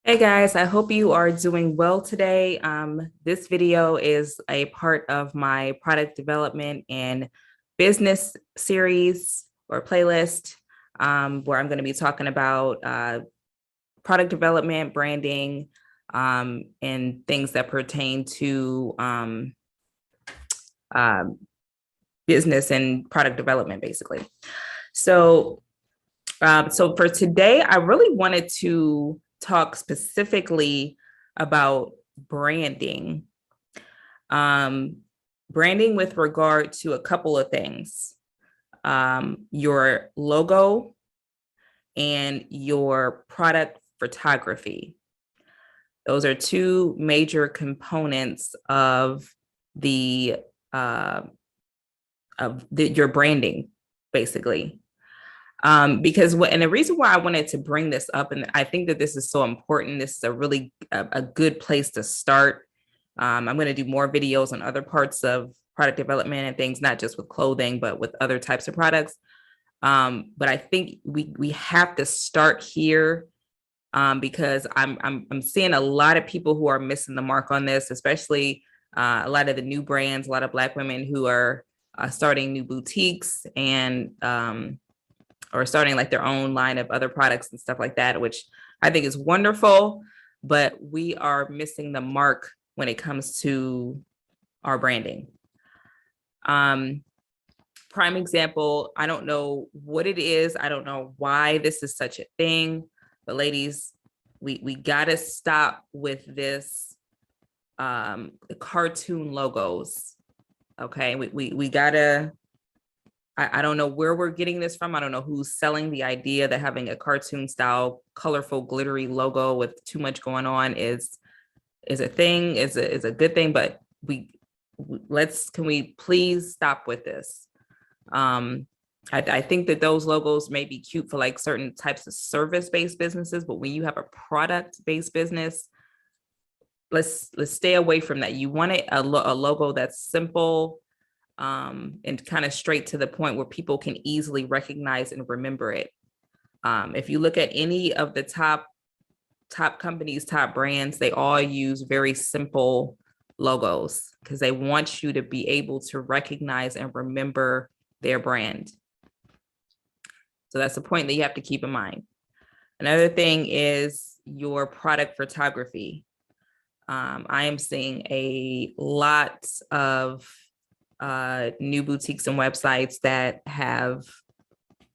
Hey guys, I hope you are doing well today. This video is a part of my product development and business series or playlist, where I'm going to be talking about product development, branding, and things that pertain to um, business and product development, basically. So, so for today, I really wanted to talk specifically about branding. Um, Branding with regard to a couple of things. Your logo and your product photography. Those are two major components the uh, your branding, basically. Because and the reason why I wanted to bring this up, and I think that this is so important, this is a really a good place to start. I'm going to do more videos on other parts of product development and things, not just with clothing, but with other types of products. But I think we have to start here, because I'm seeing a lot of people who are missing the mark on this, especially a lot of the new brands, a lot of Black women who are starting new boutiques and or starting like their own line of other products and stuff like that, which I think is wonderful, but we are missing the mark when it comes to our branding. Prime example, I don't know what it is. I don't know why this is such a thing, but ladies, we gotta stop with this cartoon logos. Okay, we gotta. I don't know where we're getting this from. I don't know who's selling the idea that having a cartoon style, colorful, glittery logo with too much going on is a thing, is a good thing. But can we please stop with this? I think that those logos may be cute for like certain types of service-based businesses, but when you have a product-based business, let's stay away from that. You want a logo that's simple, and kind of straight to the point where people can easily recognize and remember it. If you look at any of the top companies, top brands, they all use very simple logos because they want you to be able to recognize and remember their brand. So that's the point that you have to keep in mind. Another thing is your product photography. I am seeing a lot of new boutiques and websites that have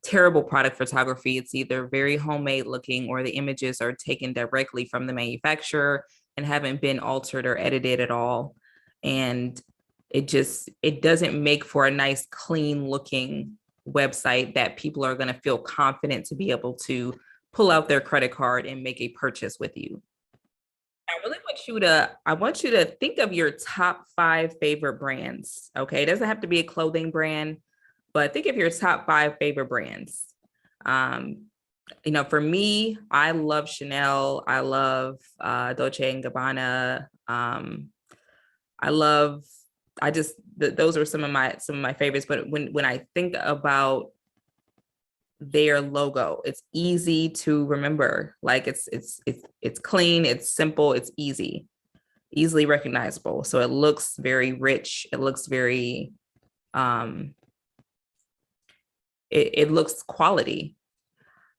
terrible product photography. It's either very homemade looking or the images are taken directly from the manufacturer and haven't been altered or edited at all. And it doesn't make for a nice, clean looking website that people are going to feel confident to be able to pull out their credit card and make a purchase with you. I want you to think of your top 5 favorite brands. Okay. It doesn't have to be a clothing brand, but think of your top 5 favorite brands. For me, I love Chanel. I love Dolce and Gabbana. Those are some of my favorites. But when I think about their logo, it's easy to remember. Like it's clean, it's simple, it's easily recognizable. So it looks very rich. It looks very it looks quality.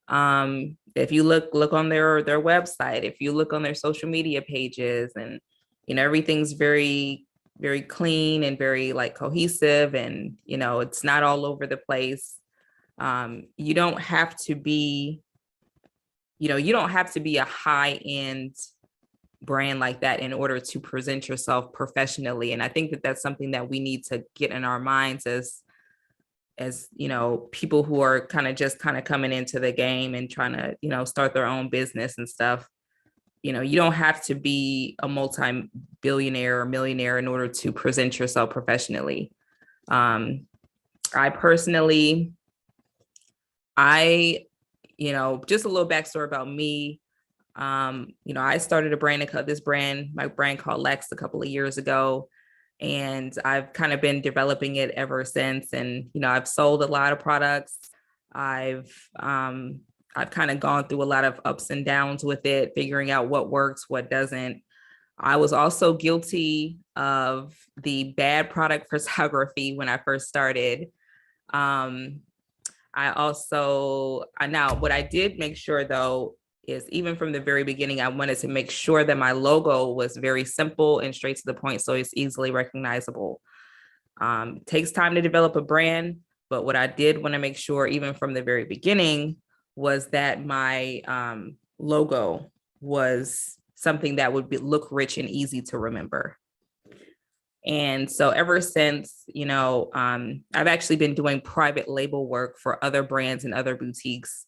If you look on their website, if you look on their social media pages, and everything's very very clean and very like cohesive, and it's not all over the place. You don't have to be a high-end brand like that in order to present yourself professionally. And I think that that's something that we need to get in our minds as people who are kind of coming into the game and trying to start their own business and stuff. You don't have to be a multi-billionaire or millionaire in order to present yourself professionally. I personally, just a little backstory about me. I started my brand called Lex a couple of years ago, and I've kind of been developing it ever since. And, I've sold a lot of products. I've I've kind of gone through a lot of ups and downs with it, figuring out what works, what doesn't. I was also guilty of the bad product photography when I first started. Um, now what I did make sure though is even from the very beginning, I wanted to make sure that my logo was very simple and straight to the point so it's easily recognizable. It takes time to develop a brand, but what I did want to make sure even from the very beginning was that my logo was something that would look rich and easy to remember. And so ever since, I've actually been doing private label work for other brands and other boutiques.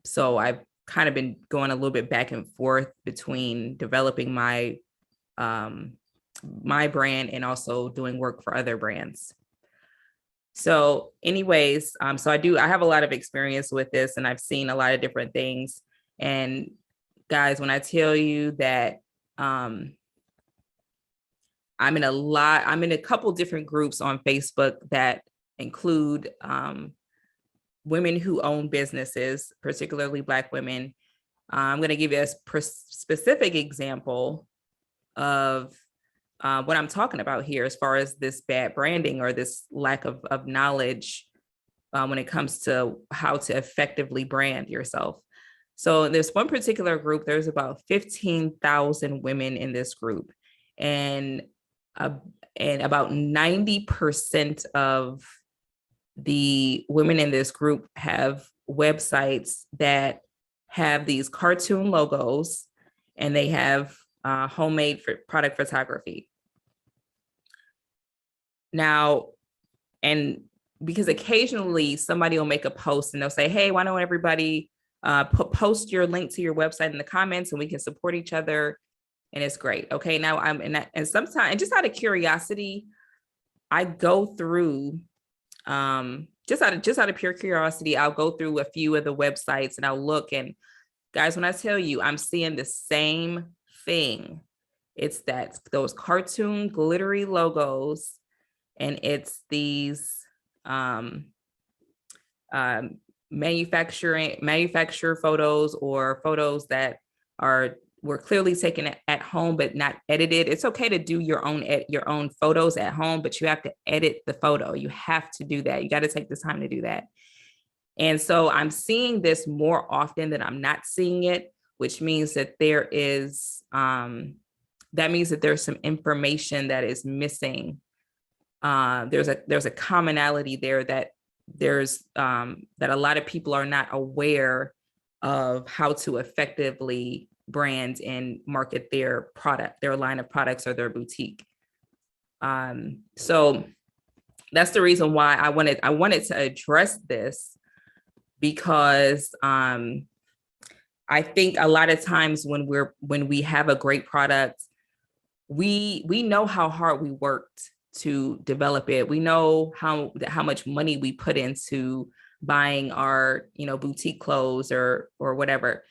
So I've kind of been going a little bit back and forth between developing my brand and also doing work for other brands. So anyways, I have a lot of experience with this and I've seen a lot of different things. And guys, when I tell you that I'm in a couple different groups on Facebook that include women who own businesses, particularly Black women. I'm going to give you a specific example of what I'm talking about here as far as this bad branding or this lack of knowledge when it comes to how to effectively brand yourself. So there's one particular group, there's about 15,000 women in this group. And about 90% of the women in this group have websites that have these cartoon logos and they have homemade product photography. Now, and because occasionally somebody will make a post and they'll say, hey, why don't everybody post your link to your website in the comments and we can support each other. And it's great. Okay. Now and sometimes just out of curiosity, I go through, just out of pure curiosity, I'll go through a few of the websites and I'll look, and guys, when I tell you, I'm seeing the same thing. It's those cartoon glittery logos, and it's these manufacturer photos or photos that were clearly taken at home but not edited. It's okay to do your own photos at home, but you have to edit the photo. You have to do that. You got to take the time to do that. And so I'm seeing this more often than I'm not seeing it, which means that there's some information that is missing. There's a commonality there that that a lot of people are not aware of how to effectively brand and market their product, their line of products or their boutique. So that's the reason why I wanted to address this, because I think a lot of times when we have a great product, we know how hard we worked to develop it. We know how much money we put into buying our, boutique clothes or whatever.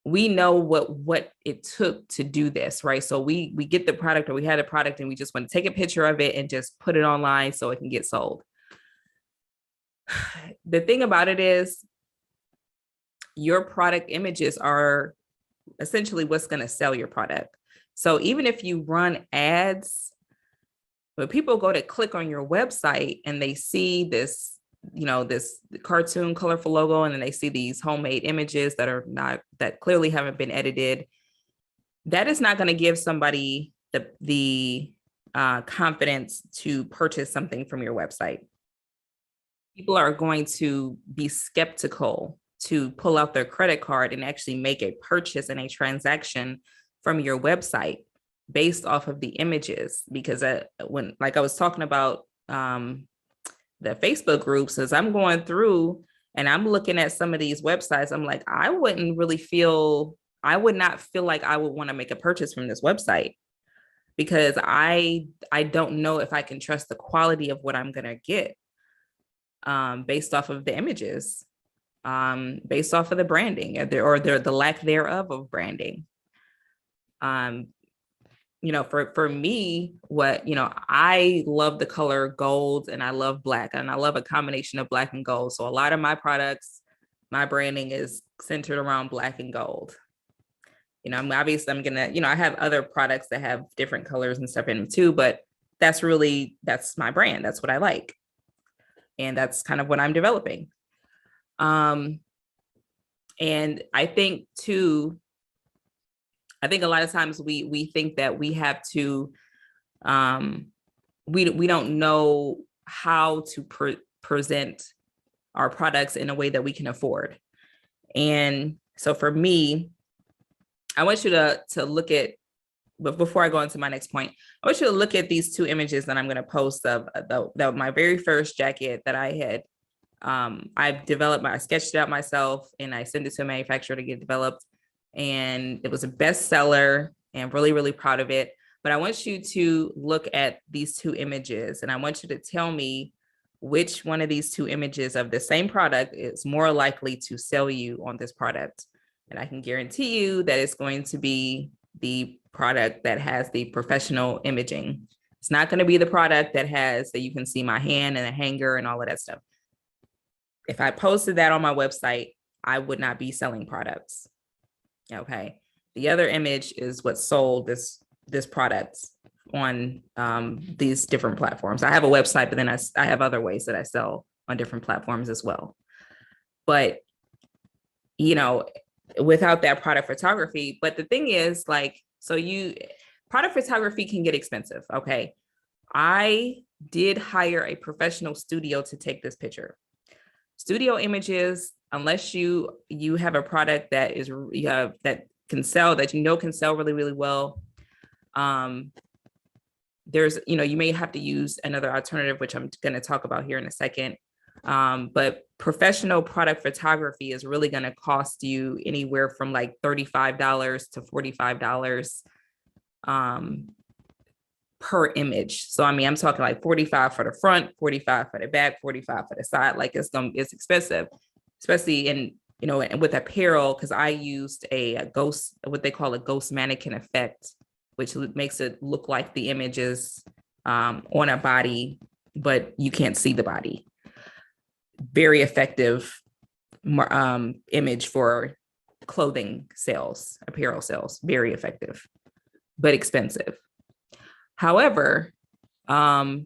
We know what it took to do this, right? So we get the product, or we had a product and we just want to take a picture of it and just put it online so it can get sold. The thing about it is your product images are essentially what's going to sell your product. So even if you run ads, when people go to click on your website and they see this, this cartoon colorful logo, and then they see these homemade images that clearly haven't been edited, that is not going to give somebody the confidence to purchase something from your website. People are going to be skeptical to pull out their credit card and actually make a purchase and a transaction from your website based off of the images. Because when, like I was talking about the Facebook groups, as I'm going through and I'm looking at some of these websites, I'm like, I would not feel like I would want to make a purchase from this website, because I don't know if I can trust the quality of what I'm going to get based off of the images, based off of the branding or the lack thereof of branding. For me, I love the color gold and I love black, and I love a combination of black and gold. So a lot of my products my branding is centered around black and gold. You know, I'm obviously I'm gonna, you know, I have other products that have different colors and stuff in them too, but that's my brand. That's what I like. And that's kind of what I'm developing. And I think too, I think a lot of times we think that we have to, we don't know how to present our products in a way that we can afford. And so for me, I want you to look at, but before I go into my next point, I want you to look at these two images that I'm going to post of my very first jacket that I had. I've developed, I sketched it out myself and I sent it to a manufacturer to get developed. And it was a bestseller and really, really proud of it. But I want you to look at these two images and I want you to tell me which one of these two images of the same product is more likely to sell you on this product. And I can guarantee you that it's going to be the product that has the professional imaging. It's not going to be the product that you can see my hand and a hanger and all of that stuff. If I posted that on my website, I would not be selling products. Okay. The other image is what sold this product on these different platforms. I have a website, but then I have other ways that I sell on different platforms as well. But, you know, without that product photography, but the thing is like, product photography can get expensive. Okay. I did hire a professional studio to take this picture. Studio images, unless you have a product that can sell really, really well. You may have to use another alternative, which I'm going to talk about here in a second. But professional product photography is really going to cost you anywhere from like $35 to $45 per image. So, I mean, I'm talking like 45 for the front, 45 for the back, 45 for the side. Like it's expensive, especially and with apparel, because I used what they call a ghost mannequin effect, which makes it look like the images on a body, but you can't see the body. Very effective image for clothing sales, apparel sales, very effective, but expensive. However, there's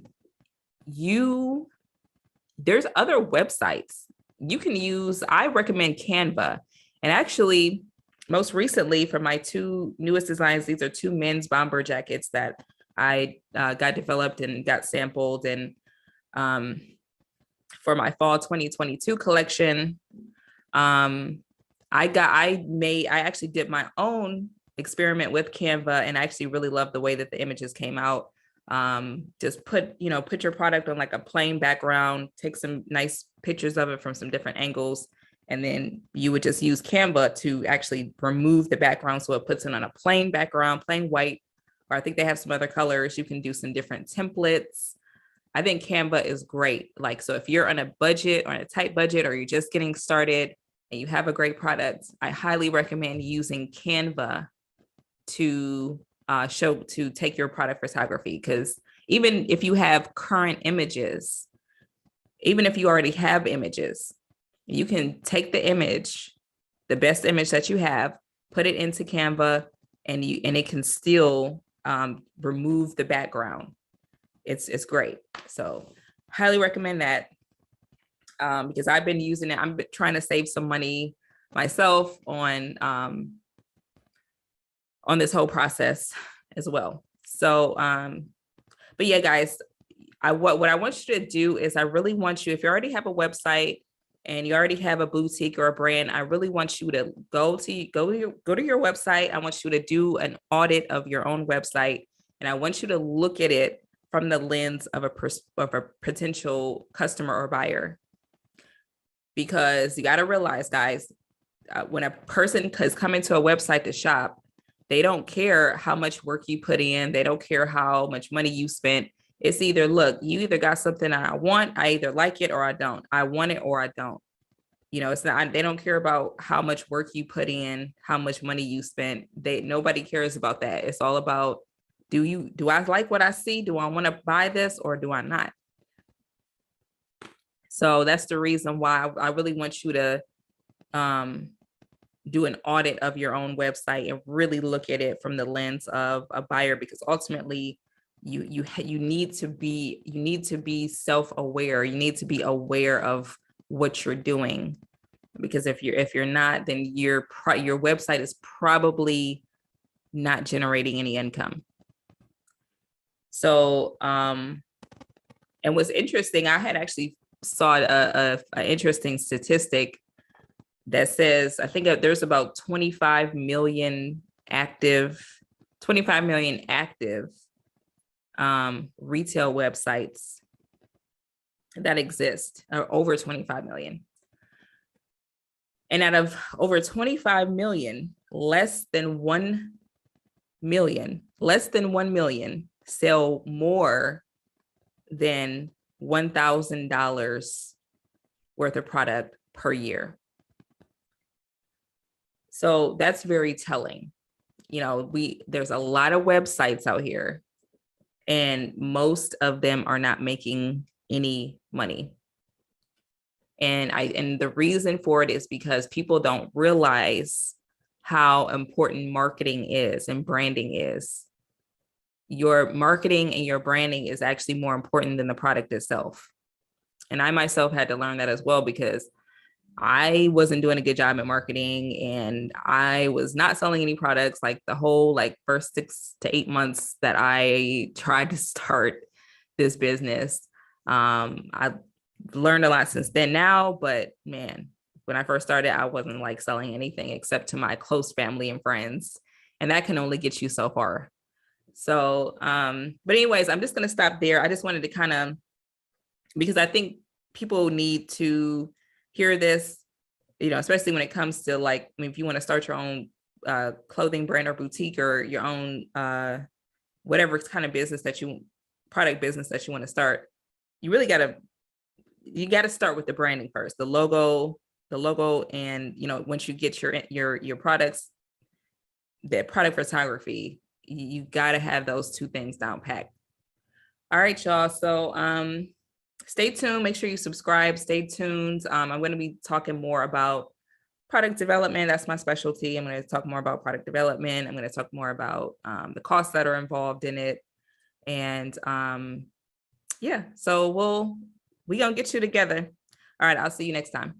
other websites you can use. I recommend Canva. And actually, most recently for my two newest designs, these are two men's bomber jackets that I got developed and got sampled. And for my fall 2022 collection, I actually did my own experiment with Canva, and I actually really love the way that the images came out. Just put your product on like a plain background, take some nice pictures of it from some different angles, and then you would just use Canva to actually remove the background. So it puts it on a plain background, plain white, or I think they have some other colors. You can do some different templates. I think Canva is great. Like, so if you're on a budget, on a tight budget, or you're just getting started and you have a great product, I highly recommend using Canva to take your product photography. Because even if you have current images, even if you already have images, you can take the image, the best image that you have, put it into Canva, and it can still remove the background. It's great. So highly recommend that because I've been using it. I'm trying to save some money myself on this whole process as well. So, but yeah, guys, what I want you to do is I really want you, if you already have a website and you already have a boutique or a brand, I really want you to go to your website. I want you to do an audit of your own website, and I want you to look at it from the lens of a potential customer or buyer. Because you got to realize, guys, when a person is coming to a website to shop, they don't care how much work you put in. They don't care how much money you spent. It's either, look, you either got something I want, I either like it or I don't. I want it or I don't. It's not, they don't care about how much work you put in, how much money you spent. Nobody cares about that. It's all about, do I like what I see? Do I want to buy this or do I not? So that's the reason why I really want you to do an audit of your own website and really look at it from the lens of a buyer, because ultimately you need to be self-aware. You need to be aware of what you're doing, because if you're not, then your website is probably not generating any income. So and what's interesting, I had actually saw a interesting statistic that says, I think there's about 25 million active retail websites that exist, or over 25 million. And out of over 25 million, less than 1 million sell more than $1,000 worth of product per year. So that's very telling. You know, there's a lot of websites out here, and most of them are not making any money. And the reason for it is because people don't realize how important marketing is and branding is. Your marketing and your branding is actually more important than the product itself. And I myself had to learn that as well, because I wasn't doing a good job at marketing, and I was not selling any products like the whole first 6 to 8 months that I tried to start this business. I learned a lot since then now, but man, when I first started, I wasn't selling anything except to my close family and friends, and that can only get you so far. So, but anyways, I'm just going to stop there. I just wanted to because I think people need to hear this, especially when it comes to if you want to start your own clothing brand or boutique, or your own whatever kind of product business that you want to start. You really got to start with the branding first, the logo, and once you get your products, the product photography, you got to have those two things down packed. All right, y'all. So stay tuned. Make sure you subscribe. Stay tuned. I'm going to be talking more about product development. That's my specialty. I'm going to talk more about product development. I'm going to talk more about the costs that are involved in it. And yeah, so we're going to get you together. All right. I'll see you next time.